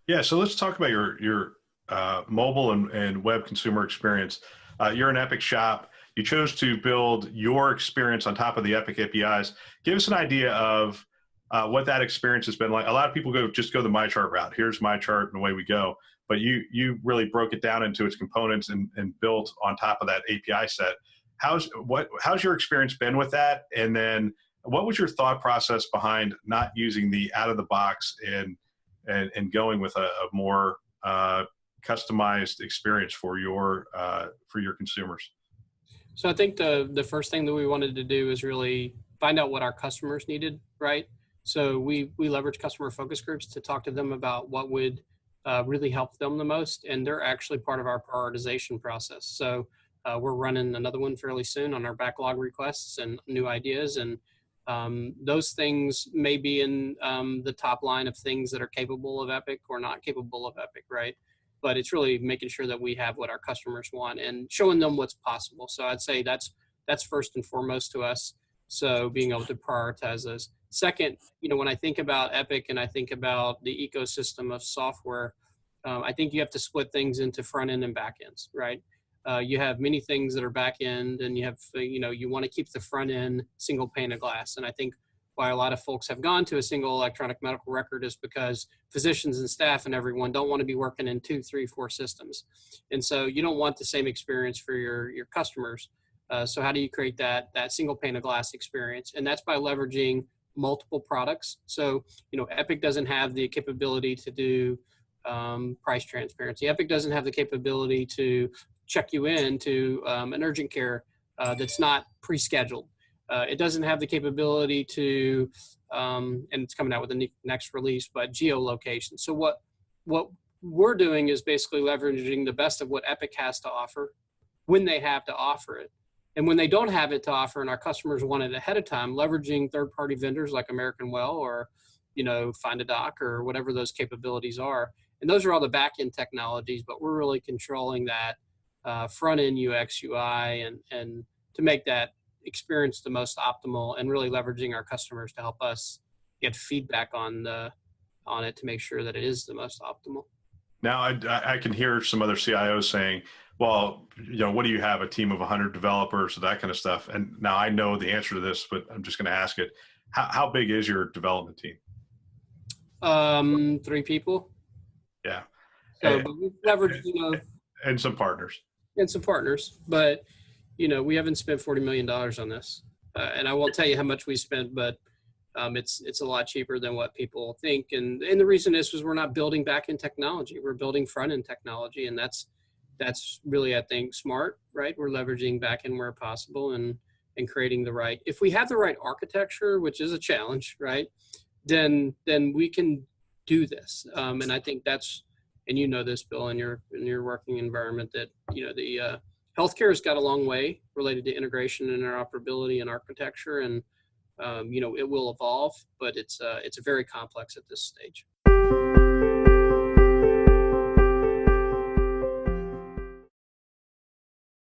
Yeah, so let's talk about your mobile and web consumer experience. You're an Epic shop. You chose to build your experience on top of the Epic APIs. Give us an idea of what that experience has been like. A lot of people go the MyChart route. Here's MyChart and away we go. But you really broke it down into its components and built on top of that API set. How's your experience been with that? And then what was your thought process behind not using the out of the box and going with a more customized experience for your consumers? So I think the first thing that we wanted to do is really find out what our customers needed, right? So we leverage customer focus groups to talk to them about what would really help them the most, and they're actually part of our prioritization process. So we're running another one fairly soon on our backlog requests and new ideas, and those things may be in the top line of things that are capable of Epic or not capable of Epic, right? But it's really making sure that we have what our customers want and showing them what's possible. So I'd say that's first and foremost to us. So being able to prioritize those. Second, when I think about Epic and I think about the ecosystem of software, I think you have to split things into front end and back ends, right? You have many things that are back end, and you have, you want to keep the front end single pane of glass. And I think why a lot of folks have gone to a single electronic medical record is because physicians and staff and everyone don't want to be working in 2, 3, 4 systems. And so you don't want the same experience for your customers. So how do you create that single pane of glass experience? And that's by leveraging multiple products. So, Epic doesn't have the capability to do price transparency. Epic doesn't have the capability to check you into an urgent care that's not pre-scheduled. It doesn't have the capability to, and it's coming out with the next release, but geolocation. So what we're doing is basically leveraging the best of what Epic has to offer when they have to offer it. And when they don't have it to offer and our customers want it ahead of time, leveraging third-party vendors like American Well or, Find a Doc or whatever those capabilities are. And those are all the back-end technologies, but we're really controlling that front-end UX, UI, and to make that experience the most optimal, and really leveraging our customers to help us get feedback on it to make sure that it is the most optimal. Now, I can hear some other CIOs saying, well, what do you have, a team of 100 developers, that kind of stuff? And now I know the answer to this, but I'm just going to ask it. How big is your development team? 3 people. Yeah. So, but we've leveraged, and some partners. But, we haven't spent $40 million on this. And I won't tell you how much we spent, but it's a lot cheaper than what people think. And the reason is we're not building back-end technology. We're building front-end technology. And that's really, I think, smart, right? We're leveraging back-end where possible and creating if we have the right architecture, which is a challenge, right? Then we can do this. And I think that's, and this, Bill, in your working environment, that, the healthcare has got a long way related to integration and interoperability and architecture. And it will evolve, but it's very complex at this stage.